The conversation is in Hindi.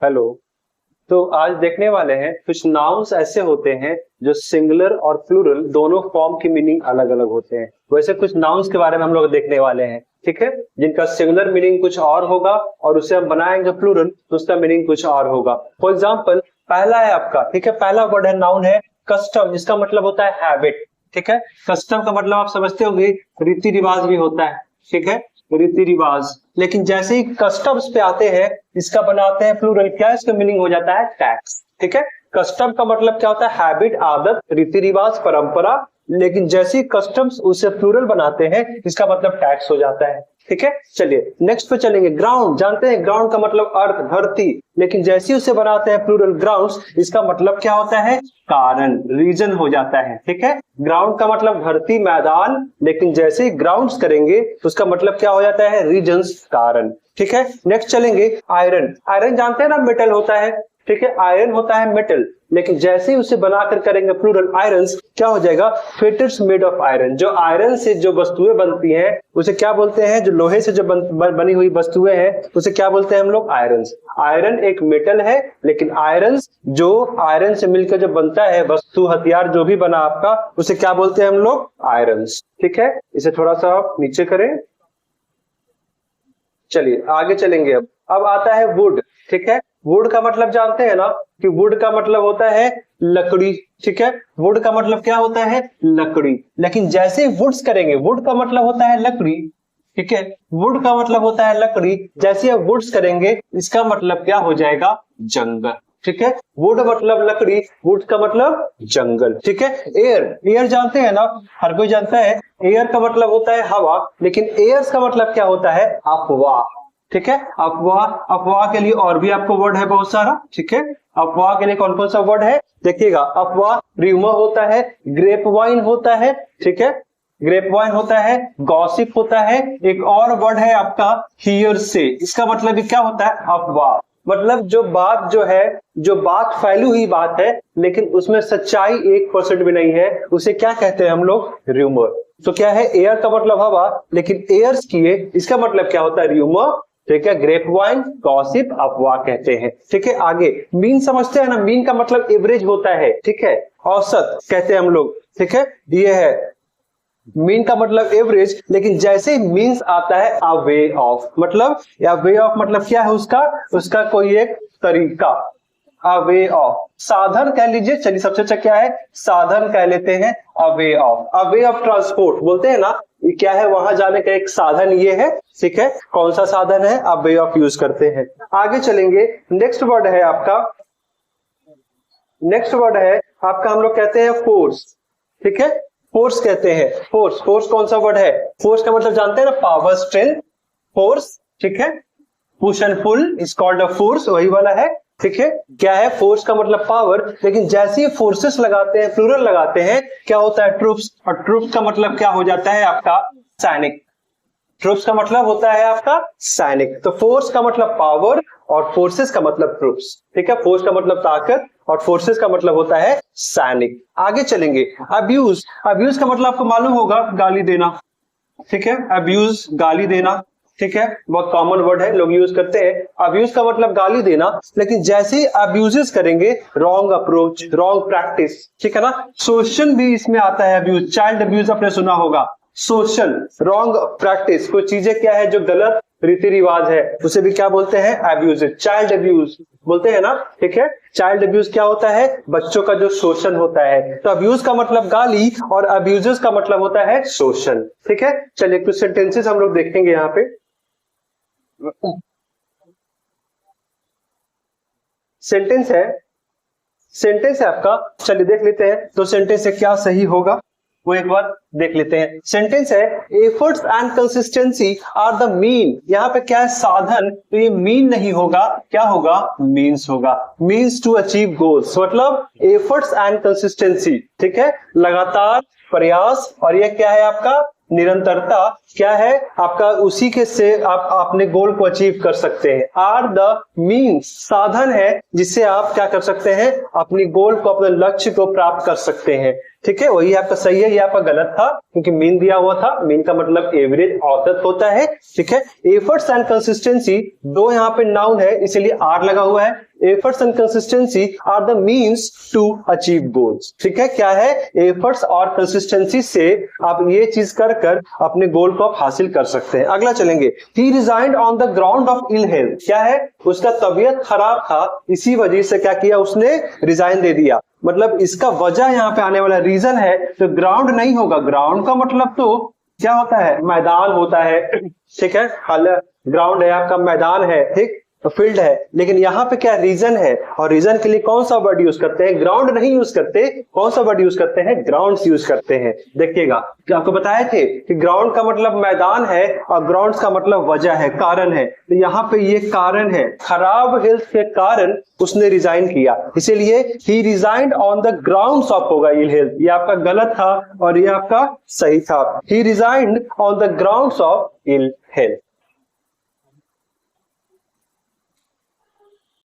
हेलो। तो आज देखने वाले हैं कुछ नाउन्स ऐसे होते हैं जो सिंगुलर और प्लूरल दोनों फॉर्म की मीनिंग अलग अलग होते हैं। वैसे कुछ नाउन्स के बारे में हम लोग देखने वाले हैं, ठीक है, जिनका सिंगुलर मीनिंग कुछ और होगा और उसे हम बनाएंगे प्लूरल तो उसका मीनिंग कुछ और होगा। फॉर एग्जाम्पल पहला है आपका, ठीक है, पहला वर्ड है, नाउन है कस्टम, जिसका मतलब होता है हैबिट। ठीक है, कस्टम का मतलब आप समझते होंगे रीति रिवाज भी होता है, ठीक है, रीति रिवाज। लेकिन जैसे ही कस्टम्स पे आते हैं इसका बनाते हैं प्लूरल, क्या इसका मीनिंग हो जाता है टैक्स। ठीक है, कस्टम का मतलब क्या होता है हैबिट, आदत, रीति रिवाज, परंपरा। लेकिन जैसे ही कस्टम्स उसे प्लूरल बनाते हैं इसका मतलब टैक्स हो जाता है। ठीक है, चलिए नेक्स्ट पे चलेंगे। ग्राउंड, जानते हैं ग्राउंड का मतलब अर्थ, धरती। लेकिन जैसे ही उसे बनाते हैं प्लूरल ग्राउंड्स, इसका मतलब क्या होता है कारण, रीजन हो जाता है। ठीक है, ग्राउंड का मतलब धरती, मैदान, लेकिन जैसे ही ग्राउंड्स करेंगे तो उसका मतलब क्या हो जाता है रीजन्स, कारण। ठीक है, नेक्स्ट चलेंगे आयरन। आयरन जानते हैं ना मेटल होता है, ठीक है, आयरन होता है मेटल। लेकिन जैसे ही उसे बनाकर करेंगे प्लूरल आयरन्स, क्या हो जाएगा फिटर्स मेड ऑफ आयरन। जो आयरन से जो वस्तुएं बनती हैं उसे क्या बोलते हैं, जो लोहे से जो बनी हुई वस्तुएं हैं उसे क्या बोलते हैं हम लोग आयरन्स। आयरन एक मेटल है, लेकिन आयरन्स जो आयरन से मिलकर जो बनता है वस्तु, हथियार जो भी बना आपका, उसे क्या बोलते हैं हम लोग आयरन्स। ठीक है, इसे थोड़ा सा आप नीचे करें। चलिए आगे चलेंगे। अब आता है वुड। ठीक है, वुड का मतलब जानते हैं ना कि वुड का मतलब होता है लकड़ी। ठीक है, वुड का मतलब क्या होता है लकड़ी। लेकिन जैसे वुड्स करेंगे, वुड का मतलब होता है लकड़ी, ठीक है, वुड का मतलब होता है लकड़ी। जैसे आप वुड्स करेंगे इसका मतलब क्या हो जाएगा जंगल। ठीक है, वुड मतलब लकड़ी, वुड का मतलब जंगल। ठीक है, एयर, एयर जानते हैं ना, हर कोई जानता है एयर का मतलब होता है हवा। लेकिन एयर्स का मतलब क्या होता है अफवाह। ठीक है, अफवाह, अफवाह के लिए और भी आपको वर्ड है बहुत सारा। ठीक है, अफवाह के लिए कौन कौन सा वर्ड है देखिएगा, अफवाह र्यूमर होता है, ग्रेप वाइन होता है, ठीक है, ग्रेप वाइन होता है, गॉसिप होता है। एक और वर्ड है आपका हियर से, इसका मतलब भी क्या होता है अफवाह। मतलब जो बात जो है, जो बात फैली हुई बात है लेकिन उसमें सच्चाई 1% भी नहीं है, उसे क्या कहते हैं हम लोग र्यूमर। तो क्या है, एयर का मतलब हवा, लेकिन एयर्स किए इसका मतलब क्या होता है र्यूमर। ठीक है, ग्रेप वाइन, गॉसिप, अफवाह कहते हैं। ठीक है, आगे मीन समझते हैं ना, मीन का मतलब एवरेज होता है, ठीक है, औसत कहते हैं हम लोग। ठीक है, ये है मीन का मतलब एवरेज। लेकिन जैसे मीन्स आता है अ वे ऑफ, मतलब या वे ऑफ मतलब क्या है उसका, उसका कोई एक तरीका, अ वे ऑफ, साधन कह लीजिए। चलिए सबसे अच्छा क्या है साधन कह लेते हैं, a way of, a way of transport बोलते हैं ना, ये क्या है वहां जाने का एक साधन ये है। ठीक है, कौन सा साधन है, अ वे ऑफ यूज करते हैं। आगे चलेंगे, नेक्स्ट वर्ड है आपका, नेक्स्ट वर्ड है आपका हम लोग कहते हैं फोर्स। ठीक है, फोर्स कहते हैं, फोर्स, फोर्स कौन सा वर्ड है, फोर्स का मतलब जानते हैं ना पावर, स्ट्रेंथ, फोर्स। ठीक है, push and pull is called a force, वही वाला है। ठीक है, क्या है फोर्स का मतलब पावर। लेकिन जैसे ही फोर्सेस लगाते हैं, प्लूरल लगाते हैं, क्या होता है ट्रूप्स, और ट्रूप्स का मतलब क्या हो जाता है आपका सैनिक। ट्रूप्स का मतलब होता है आपका सैनिक। तो फोर्स का मतलब पावर और फोर्सेस का मतलब ट्रूप्स। ठीक है, फोर्स का मतलब ताकत और फोर्सेस का मतलब होता है सैनिक। आगे चलेंगे, अब्यूज, अब्यूज का मतलब आपको मालूम होगा गाली देना। ठीक है, अब्यूज गाली देना, ठीक है, बहुत कॉमन वर्ड है, लोग यूज करते हैं। अब्यूज का मतलब गाली देना। लेकिन जैसे ही अब्यूजेस करेंगे, रॉन्ग अप्रोच, रॉन्ग प्रैक्टिस, ठीक है ना, सोशल भी इसमें आता है अब्यूज, चाइल्ड अब्यूज आपने सुना होगा, सोशल, रॉन्ग प्रैक्टिस, कोई चीजें क्या है जो गलत रीति रिवाज है उसे भी क्या बोलते हैं अब्यूज, चाइल्ड अब्यूज बोलते हैं ना। ठीक है, चाइल्ड अब्यूज क्या होता है बच्चों का जो शोषण होता है। तो अब्यूज का मतलब गाली और अब्यूजेस का मतलब होता है शोषण। ठीक है, चलिए कुछ सेंटेंसेस हम लोग देखेंगे यहाँ पे। सेंटेंस है, सेंटेंस है आपका, चलिए देख लेते हैं तो सेंटेंस से क्या सही होगा वो एक बार देख लेते हैं। सेंटेंस है efforts and consistency are the mean, यहाँ पे क्या है साधन, तो ये मीन नहीं होगा, क्या होगा मीन्स होगा, मीन्स टू अचीव गोल्स, मतलब एफर्ट्स एंड कंसिस्टेंसी। ठीक है, लगातार प्रयास, और ये क्या है आपका निरंतरता, क्या है आपका उसी के से आप अपने गोल को अचीव कर सकते हैं। आर द मीन्स, साधन है जिससे आप क्या कर सकते हैं अपनी गोल को, अपने लक्ष्य को प्राप्त कर सकते हैं। ठीक है, वही आपका सही है, ये आपका गलत था क्योंकि मीन दिया हुआ था। मीन का मतलब एवरेज, औसत होता है। ठीक है, एफर्ट्स एंड कंसिस्टेंसी, दो यहाँ पे नाउन है इसलिए आर लगा हुआ है। Efforts and consistency are the means to achieve goals. ठीक है, क्या है, एफर्ट्स और कंसिस्टेंसी से आप ये चीज कर कर अपने गोल को आप हासिल कर सकते हैं। अगला चलेंगे, he resigned on the ground of ill health. क्या है, उसका तबीयत खराब था, इसी वजह से क्या किया उसने, रिजाइन दे दिया। मतलब इसका वजह यहाँ पे आने वाला रीजन है, तो ग्राउंड नहीं होगा। ग्राउंड का मतलब तो क्या होता है, मैदान होता है। ठीक है, ग्राउंड है आपका, मैदान है, ठीक, तो फील्ड है। लेकिन यहाँ पे क्या रीजन है, और रीजन के लिए कौन सा वर्ड यूज करते हैं, ग्राउंड नहीं यूज करते, कौन सा वर्ड यूज करते हैं, ग्राउंड्स यूज करते हैं। देखिएगा, आपको बताए थे कि ग्राउंड का मतलब मैदान है और ग्राउंड्स का मतलब वजह है, कारण है। तो यहाँ पे ये कारण है, खराब हेल्थ के कारण उसने रिजाइन किया, इसीलिए ही resigned on the grounds of होगा इल हेल्थ। ये आपका गलत था और ये आपका सही था, he resigned on the grounds of ill health.